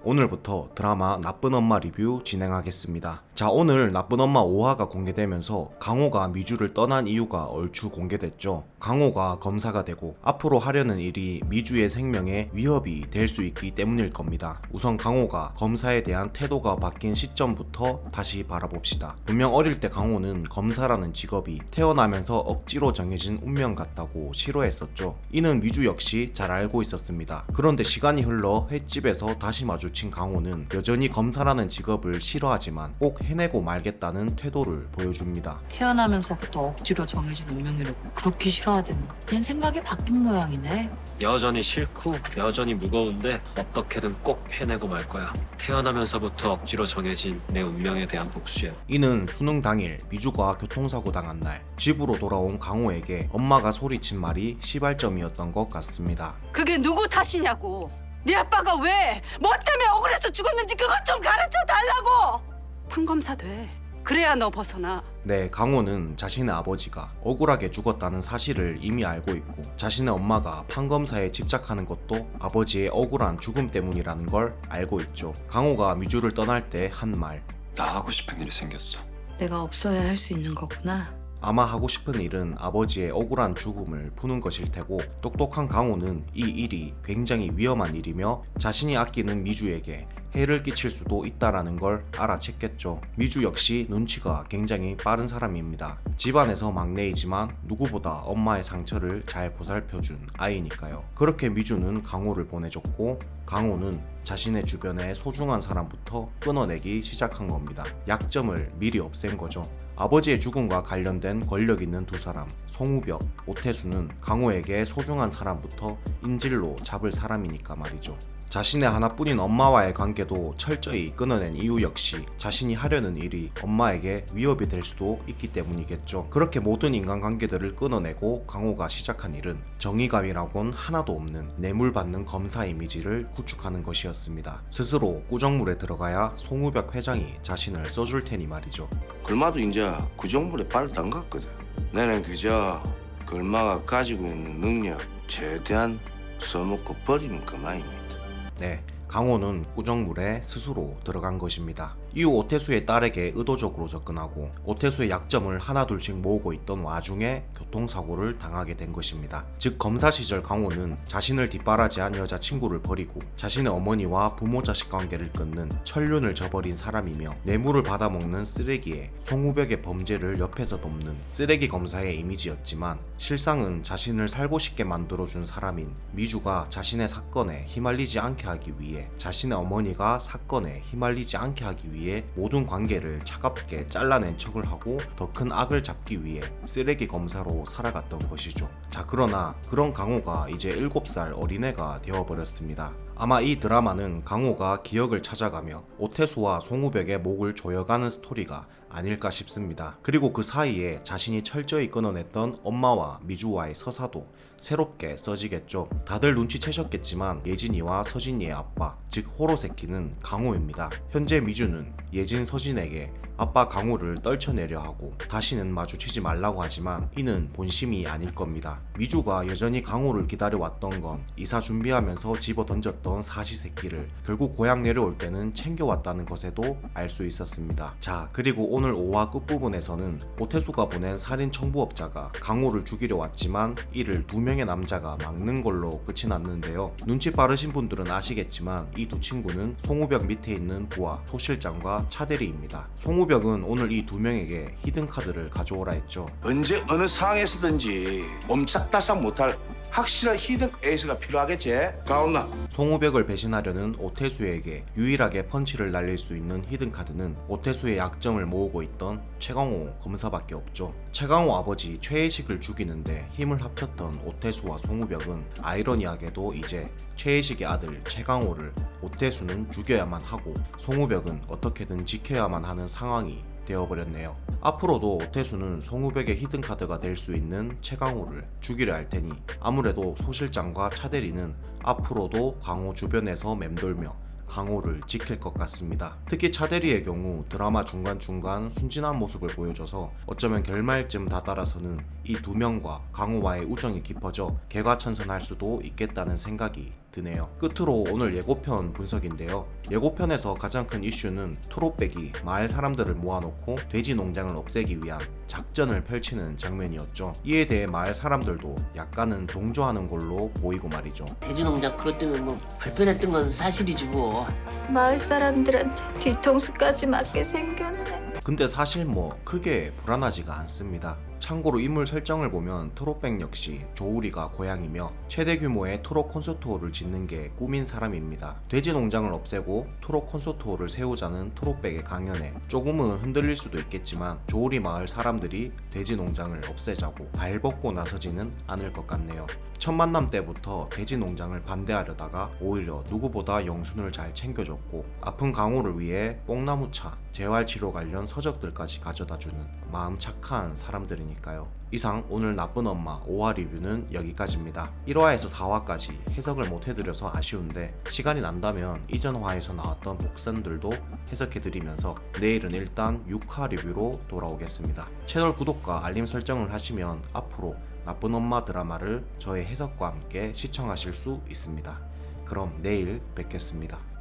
오늘부터 드라마 나쁜 엄마 리뷰 진행하겠습니다. 자, 오늘 나쁜 엄마 5화가 공개되면서 강호가 미주를 떠난 이유가 얼추 공개됐죠. 강호가 검사가 되고 앞으로 하려는 일이 미주의 생명에 위협이 될 수 있기 때문일 겁니다. 우선 강호가 검사에 대한 태도가 바뀐 시점부터 다시 바라봅시다. 분명 어릴 때 강호는 검사라는 직업이 태어나면서 억지로 정해진 운명 같다고 싫어했었죠. 이는 미주 역시 잘 알고 있었습니다. 그런데 시간이 흘러 횟집에서 다시 마주친 강호는 여전히 검사라는 직업을 싫어하지만 꼭 해내고 말겠다는 태도를 보여줍니다. 태어나면서부터 억지로 정해진 운명이라고 그렇게 싫어하더니 이젠 생각이 바뀐 모양이네. 여전히 싫고 여전히 무거운데 어떻게든 꼭 해내고 말 거야. 태어나면서부터 억지로 정해진 내 운명에 대한 복수야. 이는 수능 당일 미주가 교통사고 당한 날 집으로 돌아온 강호에게 엄마가 소리친 말이 시발점이었던 것 같습니다. 그게 누구 탓이냐고. 네 아빠가 왜, 뭐 때문에 억울해서 죽었는지 그것 좀 가르쳐 달라고. 판검사 돼. 그래야 너 벗어나. 네, 강호는 자신의 아버지가 억울하게 죽었다는 사실을 이미 알고 있고 자신의 엄마가 판검사에 집착하는 것도 아버지의 억울한 죽음 때문이라는 걸 알고 있죠. 강호가 미주를 떠날 때 한 말, 나 하고 싶은 일이 생겼어. 내가 없어야 할 수 있는 거구나. 아마 하고 싶은 일은 아버지의 억울한 죽음을 푸는 것일 테고 똑똑한 강호는 이 일이 굉장히 위험한 일이며 자신이 아끼는 미주에게 해를 끼칠 수도 있다라는 걸 알아챘겠죠. 미주 역시 눈치가 굉장히 빠른 사람입니다. 집안에서 막내이지만 누구보다 엄마의 상처를 잘 보살펴준 아이니까요. 그렇게 미주는 강호를 보내줬고 강호는 자신의 주변의 소중한 사람부터 끊어내기 시작한 겁니다. 약점을 미리 없앤 거죠. 아버지의 죽음과 관련된 권력 있는 두 사람, 송우벽, 오태수는 강호에게 소중한 사람부터 인질로 잡을 사람이니까 말이죠. 자신의 하나뿐인 엄마와의 관계도 철저히 끊어낸 이유 역시 자신이 하려는 일이 엄마에게 위협이 될 수도 있기 때문이겠죠. 그렇게 모든 인간관계들을 끊어내고 강호가 시작한 일은 정의감이라곤 하나도 없는 뇌물받는 검사 이미지를 구축하는 것이었습니다. 스스로 꾸정물에 들어가야 송우벽 회장이 자신을 써줄 테니 말이죠. 글마도 이제 구정물에 발을 담갔거든. 나는 그저 글마가 가지고 있는 능력 최대한 써먹고 버리면 그만입니다. 네, 강호는 꾸정물에 스스로 들어간 것입니다. 이후 오태수의 딸에게 의도적으로 접근하고 오태수의 약점을 하나둘씩 모으고 있던 와중에 교통사고를 당하게 된 것입니다. 즉 검사 시절 강호는 자신을 뒷바라지한 여자친구를 버리고 자신의 어머니와 부모 자식 관계를 끊는 천륜을 저버린 사람이며 뇌물을 받아먹는 쓰레기에 송우벽의 범죄를 옆에서 돕는 쓰레기 검사의 이미지였지만 실상은 자신을 살고 싶게 만들어준 사람인 미주가 자신의 사건에 휘말리지 않게 하기 위해 자신의 어머니가 사건에 휘말리지 않게 하기 위해 모든 관계를 차갑게 잘라낸 척을 하고 더 큰 악을 잡기 위해 쓰레기 검사로 살아갔던 것이죠. 자, 그러나 그런 강호가 이제 7살 어린애가 되어버렸습니다. 아마 이 드라마는 강호가 기억을 찾아가며 오태수와 송우벽의 목을 조여가는 스토리가 아닐까 싶습니다. 그리고 그 사이에 자신이 철저히 끊어냈던 엄마와 미주와의 서사도 새롭게 써지겠죠. 다들 눈치채셨겠지만 예진이와 서진이의 아빠, 즉 호로새끼는 강호입니다. 현재 미주는 예진, 서진에게 아빠 강호를 떨쳐내려 하고 다시는 마주치지 말라고 하지만 이는 본심이 아닐 겁니다. 미주가 여전히 강호를 기다려왔던 건 이사 준비하면서 집어던졌던 사시새끼를 결국 고향 내려올 때는 챙겨왔다는 것에도 알 수 있었습니다. 자, 그리고 오늘 5화 끝부분에서는 오태수가 보낸 살인 청부업자가 강호를 죽이려 왔지만 이를 2명의 남자가 막는 걸로 끝이 났는데요. 눈치 빠르신 분들은 아시겠지만 이 두 친구는 송우벽 밑에 있는 부하 소실장과 차대리입니다. 송우벽은 오늘 이 2명에게 히든카드를 가져오라 했죠. 언제 어느 상황에서든지 옴짝달싹 못할 확실한 히든 에이스가 필요하겠지. 가온나. 송우벽을 배신하려는 오태수에게 유일하게 펀치를 날릴 수 있는 히든카드는 오태수의 약점을 모으고 있던 최강호 검사밖에 없죠. 최강호 아버지 최혜식을 죽이는데 힘을 합쳤던 오태수와 송우벽은 아이러니하게도 이제 최혜식의 아들 최강호를 오태수는 죽여야만 하고 송우벽은 어떻게든 지켜야만 하는 상황이 되어버렸네요. 앞으로도 오태수는 송우벽의 히든카드가 될 수 있는 최강호를 죽이려 할 테니 아무래도 소실장과 차대리는 앞으로도 강호 주변에서 맴돌며 강호를 지킬 것 같습니다. 특히 차대리의 경우 드라마 중간중간 순진한 모습을 보여줘서 어쩌면 결말쯤 다다라서는 이 2명과 강호와의 우정이 깊어져 개과천선할 수도 있겠다는 생각이 드네요. 끝으로 오늘 예고편 분석인데요. 예고편에서 가장 큰 이슈는 토로백이 마을 사람들을 모아놓고 돼지 농장을 없애기 위한 작전을 펼치는 장면이었죠. 이에 대해 마을 사람들도 약간은 동조하는 걸로 보이고 말이죠. 돼지농장 그것 때문에 뭐 불편했던 건 사실이지 뭐. 마을 사람들한테 뒤통수까지 맞게 생겼네. 근데 사실 뭐 크게 불안하지가 않습니다. 참고로 인물 설정을 보면 트롯백 역시 조우리가 고향이며 최대 규모의 트롯 콘서트홀을 짓는 게 꿈인 사람입니다. 돼지 농장을 없애고 트롯 콘서트홀을 세우자는 트롯백의 강연에 조금은 흔들릴 수도 있겠지만 조우리 마을 사람들이 돼지 농장을 없애자고 발벗고 나서지는 않을 것 같네요. 첫 만남 때부터 돼지 농장을 반대하려다가 오히려 누구보다 영순을 잘 챙겨줬고 아픈 강호를 위해 뽕나무차, 재활치료 관련 서적들까지 가져다주는 마음 착한 사람들이니까요. 이상 오늘 나쁜 엄마 5화 리뷰는 여기까지입니다. 1화에서 4화까지 해석을 못 해드려서 아쉬운데 시간이 난다면 이전 화에서 나왔던 복선들도 해석해드리면서 내일은 일단 6화 리뷰로 돌아오겠습니다. 채널 구독과 알림 설정을 하시면 앞으로 나쁜 엄마 드라마를 저의 해석과 함께 시청하실 수 있습니다. 그럼 내일 뵙겠습니다.